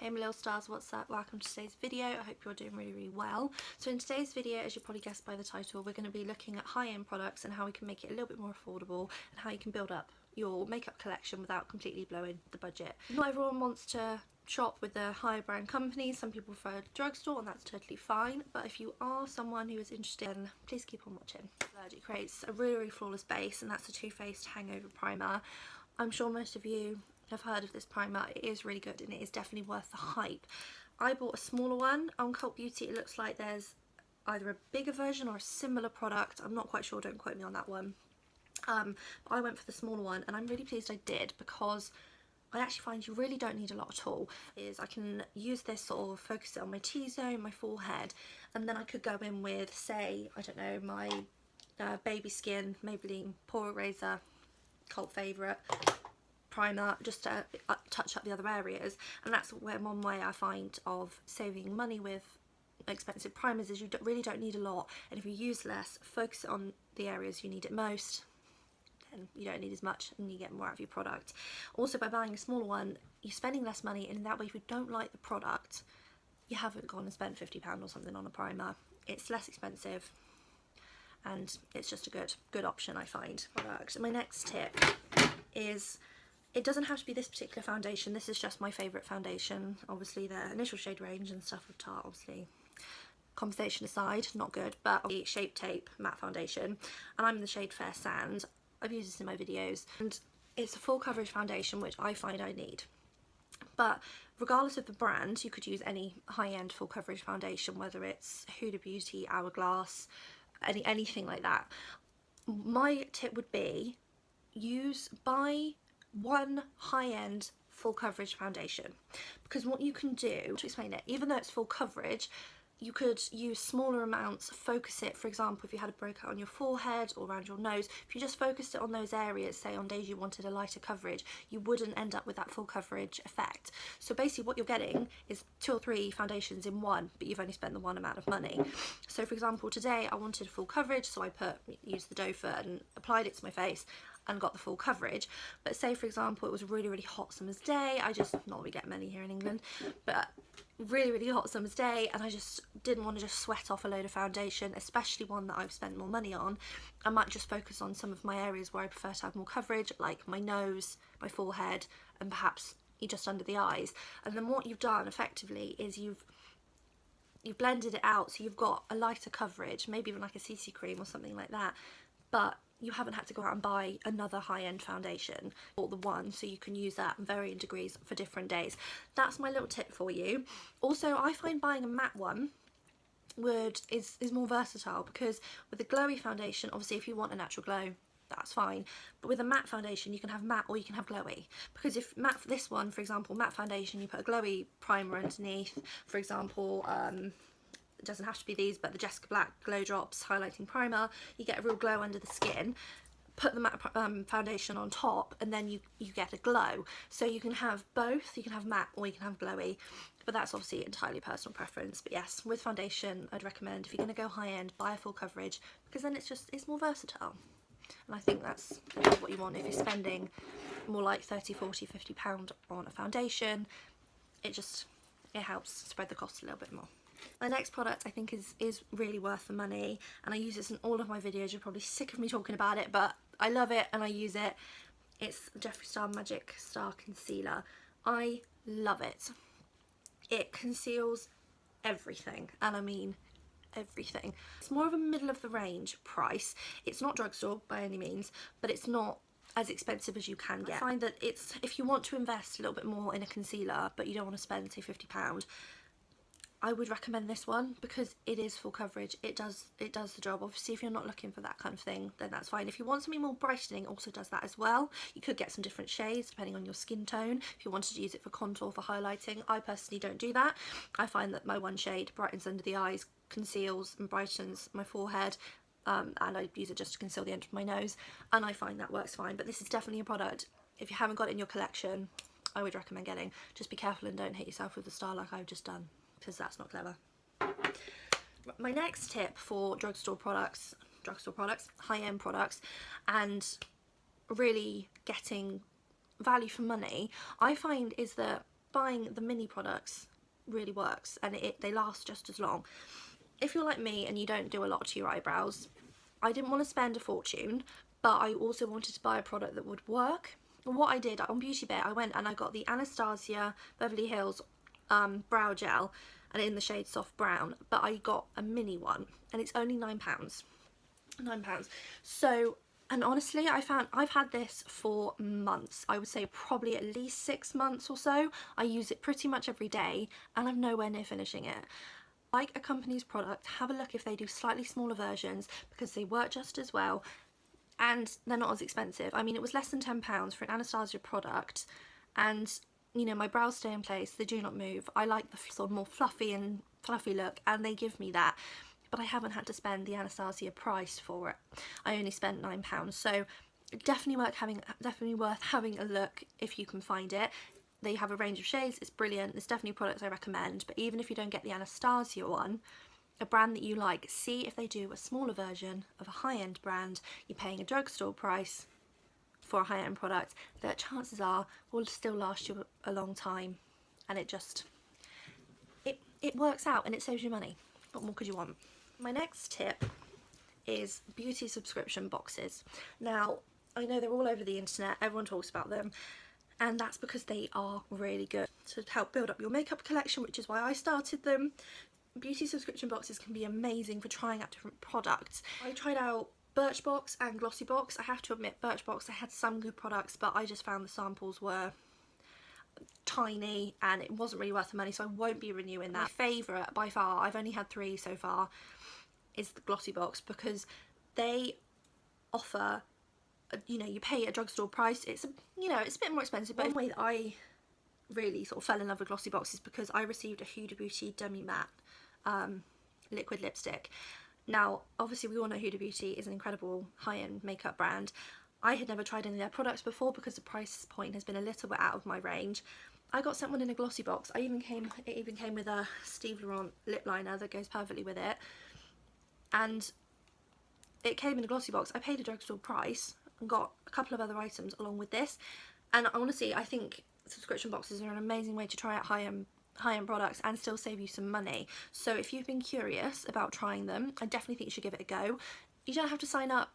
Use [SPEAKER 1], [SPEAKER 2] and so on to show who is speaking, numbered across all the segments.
[SPEAKER 1] Hey my little stars, what's up? Welcome to today's video. I hope you're doing really well. So in today's video, as you probably guessed by the title, we're going to be looking at high-end products and how we can make it a little bit more affordable and how you can build up your makeup collection without completely blowing the budget. Not everyone wants to shop with the high brand companies. Some people prefer drugstore and that's totally fine, but if you are someone who is interested, then please keep on watching. It creates a really flawless base, and that's a Too Faced Hangover primer. I'm sure most of you have heard of this primer. It is really good and it is definitely worth the hype. I bought a smaller one on Cult Beauty. It looks like there's either a bigger version or a similar product. I'm not quite sure, don't quote me on that one. I went for the smaller one and I'm really pleased I did, because I actually find you really don't need a lot at all. I can use this sort of focus it on my T-zone, my forehead, and then I could go in with, say, I don't know, my Baby Skin Maybelline Pore Eraser, cult favourite primer, just to touch up the other areas. And that's one way I find of saving money with expensive primers, is you really don't need a lot, and if you use less, focus it on the areas you need it most, then you don't need as much and you get more out of your product. Also, by buying a smaller one, you're spending less money, and in that way, if you don't like the product, you haven't gone and spent £50 or something on a primer. It's less expensive and it's just a good option, I find. My next tip is, it doesn't have to be this particular foundation. This is just my favourite foundation. Obviously the initial shade range and stuff with Tarte, obviously, conversation aside, not good, but the Shape Tape matte foundation, and I'm in the shade Fair Sand. I've used this in my videos, and it's a full coverage foundation, which I find I need. But regardless of the brand, you could use any high-end full coverage foundation, whether it's Huda Beauty, Hourglass, anything like that. My tip would be, buy one high-end full coverage foundation, because what you can do, to explain it, even though it's full coverage, you could use smaller amounts, focus it. For example, if you had a breakout on your forehead or around your nose, if you just focused it on those areas, say on days you wanted a lighter coverage, you wouldn't end up with that full coverage effect. So basically what you're getting is 2 or 3 foundations in one, but you've only spent the one amount of money. So for example, today I wanted full coverage, so I used the doe foot and applied it to my face and got the full coverage. But say for example it was a really hot summer's day, not we get many here in England, but really hot summer's day, and I just didn't want to just sweat off a load of foundation, especially one that I've spent more money on. I might just focus on some of my areas where I prefer to have more coverage, like my nose, my forehead, and perhaps just under the eyes. And then what you've done effectively is you've blended it out, so you've got a lighter coverage, maybe even like a CC cream or something like that, but you haven't had to go out and buy another high-end foundation, or the one, so you can use that in varying degrees for different days. That's my little tip for you. Also, I find buying a matte one is more versatile, because with a glowy foundation, obviously if you want a natural glow, that's fine, but with a matte foundation you can have matte or you can have glowy. Because if matte, this one for example, matte foundation, you put a glowy primer underneath, for example, it doesn't have to be these, but the Jessica Black Glow Drops Highlighting Primer, you get a real glow under the skin. Put the matte foundation on top and then you get a glow. So you can have both, you can have matte or you can have glowy, but that's obviously entirely personal preference. But yes, with foundation I'd recommend, if you're going to go high end, buy a full coverage, because then it's more versatile. And I think that's what you want. If you're spending more like 30, 40, 50 pound on a foundation, it helps spread the cost a little bit more. My next product I think is really worth the money, and I use this in all of my videos. You're probably sick of me talking about it, but I love it and I use it. It's Jeffree Star Magic Star Concealer. I love it. It conceals everything, and I mean everything. It's more of a middle of the range price. It's not drugstore by any means, but it's not as expensive as you can get. I find that if you want to invest a little bit more in a concealer but you don't want to spend say £50, I would recommend this one, because it is full coverage. It does the job. Obviously if you're not looking for that kind of thing, then that's fine. If you want something more brightening, it also does that as well. You could get some different shades depending on your skin tone if you wanted to use it for contour, for highlighting. I personally don't do that. I find that my one shade brightens under the eyes, conceals and brightens my forehead, and I use it just to conceal the end of my nose, and I find that works fine. But this is definitely a product, if you haven't got it in your collection, I would recommend getting. Just be careful and don't hit yourself with the star like I've just done, because that's not clever. My next tip for drugstore products, high-end products, and really getting value for money, I find, is that buying the mini products really works, and they last just as long. If you're like me and you don't do a lot to your eyebrows, I didn't want to spend a fortune, but I also wanted to buy a product that would work. And what I did on Beauty Bay, I went and I got the Anastasia Beverly Hills brow gel, and in the shade soft brown, but I got a mini one and it's only £9. So, and honestly, I've had this for months. I would say probably at least 6 months or so. I use it pretty much every day and I'm nowhere near finishing it. Like a company's product, have a look if they do slightly smaller versions, because they work just as well and they're not as expensive. I mean, it was less than £10 for an Anastasia product, and you know, my brows stay in place, they do not move. I like the sort of more fluffy look, and they give me that, but I haven't had to spend the Anastasia price for it. I only spent £9, so definitely worth having a look if you can find it. They have a range of shades, it's brilliant. There's definitely products I recommend, but even if you don't get the Anastasia one, a brand that you like, see if they do a smaller version of a high-end brand. You're paying a drugstore price for a high-end product that chances are will still last you a long time, and it works out and it saves you money. What more could you want? My next tip is beauty subscription boxes. Now, I know they're all over the internet, everyone talks about them, and that's because they are really good to help build up your makeup collection, which is why I started them. Beauty subscription boxes can be amazing for trying out different products. I tried out Birchbox and Glossybox. I have to admit, Birchbox, I had some good products, but I just found the samples were tiny and it wasn't really worth the money, so I won't be renewing that. My favourite by far, I've only had 3 so far, is the Glossybox, because they offer, you know, you pay a drugstore price. It's you know, it's a bit more expensive, but one way that I really sort of fell in love with Glossybox is because I received a Huda Beauty Demi Matte liquid lipstick. Now, obviously we all know Huda Beauty is an incredible high-end makeup brand. I had never tried any of their products before because the price point has been a little bit out of my range. I got sent one in a Glossybox. It even came with a Steve Laurent lip liner that goes perfectly with it, and it came in a Glossybox. I paid a drugstore price and got a couple of other items along with this, and honestly I think subscription boxes are an amazing way to try out high-end products and still save you some money. So if you've been curious about trying them, I definitely think you should give it a go. You don't have to sign up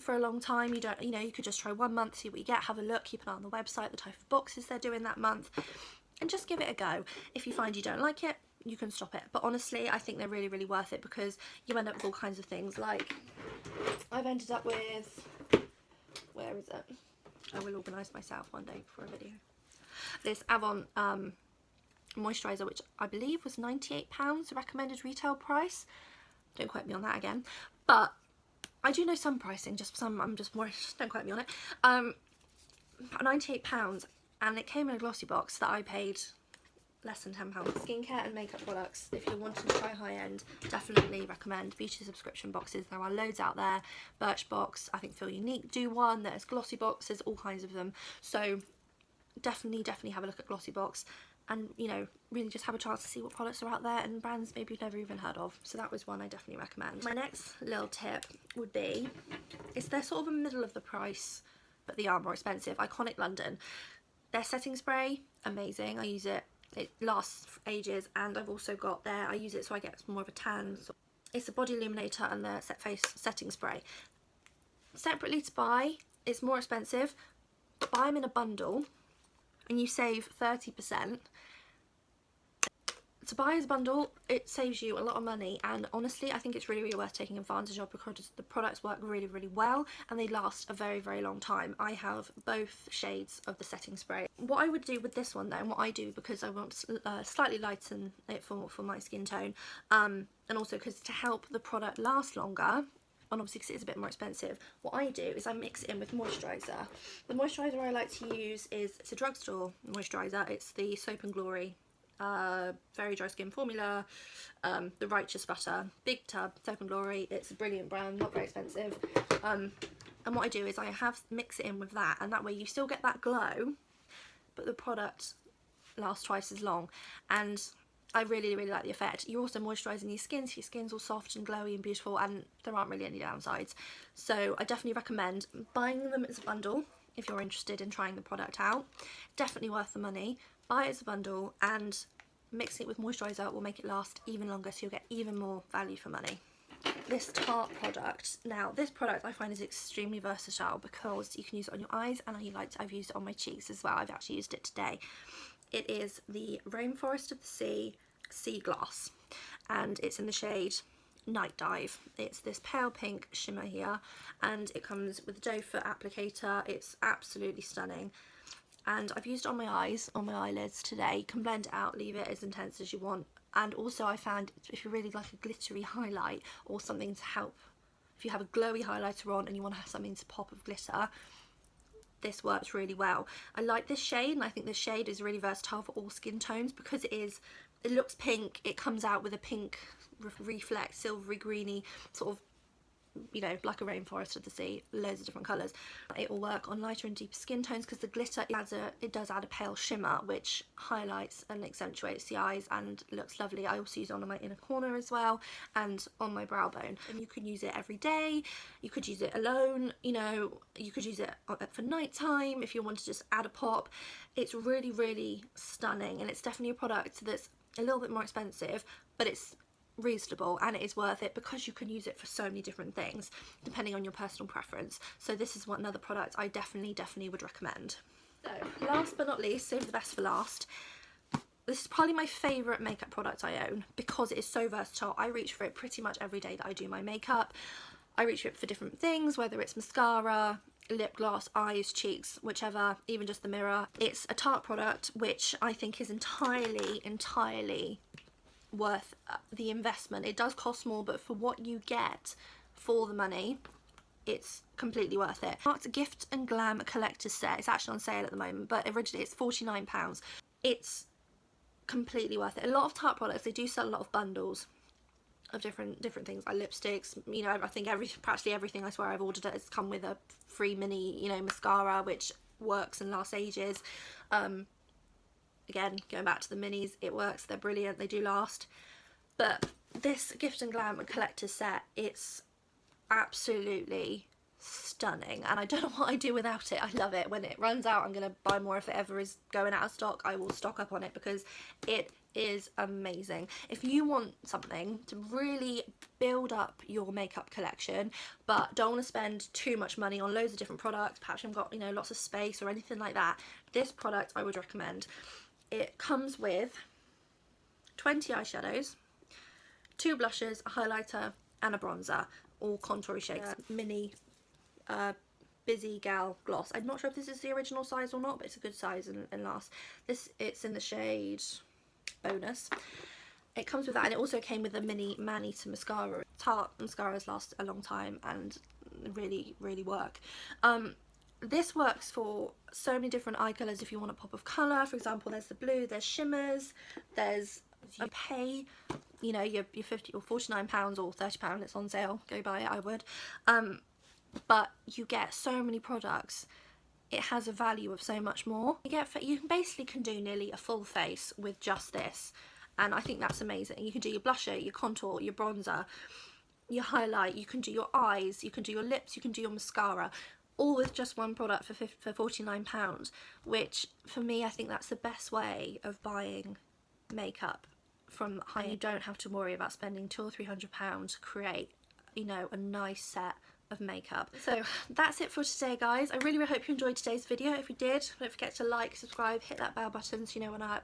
[SPEAKER 1] for a long time. You know, you could just try 1 month, see what you get, have a look, keep an eye on the website, the type of boxes they're doing that month, and just give it a go. If you find you don't like it, you can stop it. But honestly, I think they're really, really worth it, because you end up with all kinds of things. Like, I've ended up with, where is it? I will organise myself one day for a video. This Avon moisturiser, which I believe was £98, the recommended retail price. Don't quote me on that again, but I do know some pricing, just some, I'm just more, don't quote me on it. £98, and it came in a Glossybox that I paid less than £10. Skincare and makeup products, if you're wanting to try high end, definitely recommend beauty subscription boxes. There are loads out there. Birchbox, I think Feel Unique do one, there's Glossybox, there's all kinds of them. So definitely have a look at Glossybox, and you know, really just have a chance to see what products are out there and brands maybe you've never even heard of. So that was one I definitely recommend. My next little tip would be, they're sort of a middle of the price, but they are more expensive. Iconic London. Their setting spray, amazing. I use it. It lasts for ages, and I've also got I use it so I get more of a tan. It's a body illuminator and the set face setting spray. Separately to buy, it's more expensive, but buy them in a bundle and you save 30%. To buy as a bundle, it saves you a lot of money, and honestly I think it's really, really worth taking advantage of, because the products work really, really well and they last a very, very long time. I have both shades of the setting spray. What I would do with this one though, and what I do because I want to slightly lighten it for my skin tone, and also because to help the product last longer, and obviously because it's a bit more expensive, what I do is I mix it in with moisturiser. The moisturiser I like to use it's a drugstore moisturiser. It's the Soap and Glory Very Dry Skin Formula, the Righteous Butter, big tub, Soap and Glory. It's a brilliant brand, not very expensive. And what I do is I mix it in with that, and that way you still get that glow, but the product lasts twice as long, and I really, really like the effect. You're also moisturising your skin, so your skin's all soft and glowy and beautiful, and there aren't really any downsides. So I definitely recommend buying them as a bundle if you're interested in trying the product out. Definitely worth the money, buy it as a bundle, and mixing it with moisturiser will make it last even longer, so you'll get even more value for money. This Tarte product, now this product I find is extremely versatile because you can use it on your eyes, and I've used it on my cheeks as well. I've actually used it today. It is the Rainforest of the Sea Seaglass, and it's in the shade Night Dive. It's this pale pink shimmer here, and it comes with a doe foot applicator. It's absolutely stunning, and I've used it on my eyes, on my eyelids today. You can blend it out, leave it as intense as you want. And also I found if you really like a glittery highlight or something to help, if you have a glowy highlighter on and you want to have something to pop of glitter, this works really well. I like this shade, and I think this shade is really versatile for all skin tones because it looks pink, it comes out with a pink reflect, silvery greeny sort of, you know, like a rainforest of the sea, loads of different colours. It will work on lighter and deeper skin tones because the glitter it does add a pale shimmer which highlights and accentuates the eyes and looks lovely. I also use it on my inner corner as well and on my brow bone. And you can use it every day, you could use it alone, you know, you could use it for night time if you want to just add a pop. It's really, really stunning, and it's definitely a product that's a little bit more expensive, but it's reasonable and it is worth it because you can use it for so many different things depending on your personal preference. So this is another product I definitely would recommend. So last but not least, save the best for last, this is probably my favourite makeup product I own because it is so versatile. I reach for it pretty much every day that I do my makeup. I reach for it for different things, whether it's mascara, lip gloss, eyes, cheeks, whichever, even just the mirror. It's a Tarte product which I think is entirely worth the investment. It does cost more, but for what you get for the money, it's completely worth it. Tarte Gift and Glam collector's set. It's actually on sale at the moment, but originally it's £49. It's completely worth it. A lot of Tarte products, they do sell a lot of bundles of different things like lipsticks, you know. I think practically everything I swear I've ordered has come with a free mini, you know, mascara which works and lasts ages. Again, going back to the minis, it works, they're brilliant, they do last. But this Gift and Glam collector's set, it's absolutely stunning, and I don't know what I'd do without it. I love it. When it runs out, I'm going to buy more. If it ever is going out of stock, I will stock up on it because it is amazing. If you want something to really build up your makeup collection but don't want to spend too much money on loads of different products, perhaps you've got, you know, lots of space or anything like that, this product I would recommend. It comes with 20 eyeshadows, 2 blushes, a highlighter and a bronzer, all contoury shades. Mini Busy Gal gloss. I'm not sure if this is the original size or not, but it's a good size and lasts. It's in the shade Bonus. It comes with that, and it also came with a mini man-eater mascara. Tarte mascaras last a long time and really work. This works for so many different eye colours if you want a pop of colour. For example, there's the blue, there's shimmers, there's, you pay, you know, your 50 or £49 or £30, it's on sale, go buy it, I would. But you get so many products, it has a value of so much more. You basically can do nearly a full face with just this, and I think that's amazing. You can do your blusher, your contour, your bronzer, your highlight, you can do your eyes, you can do your lips, you can do your mascara, all with just one product for £49, which for me, I think that's the best way of buying makeup from high. You don't have to worry about spending £200 or £300 to create, you know, a nice set of makeup. So that's it for today, guys. I really hope you enjoyed today's video. If you did, don't forget to like, subscribe, hit that bell button so you know when I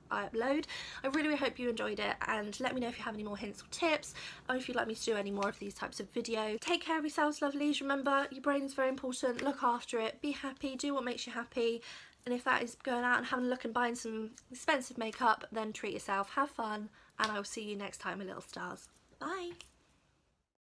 [SPEAKER 1] upload. I really hope you enjoyed it, and let me know if you have any more hints or tips, or if you'd like me to do any more of these types of videos. Take care of yourselves, lovelies. Remember, your brain is very important. Look after it. Be happy. Do what makes you happy. And if that is going out and having a look and buying some expensive makeup, then treat yourself. Have fun, and I will see you next time, my little stars. Bye.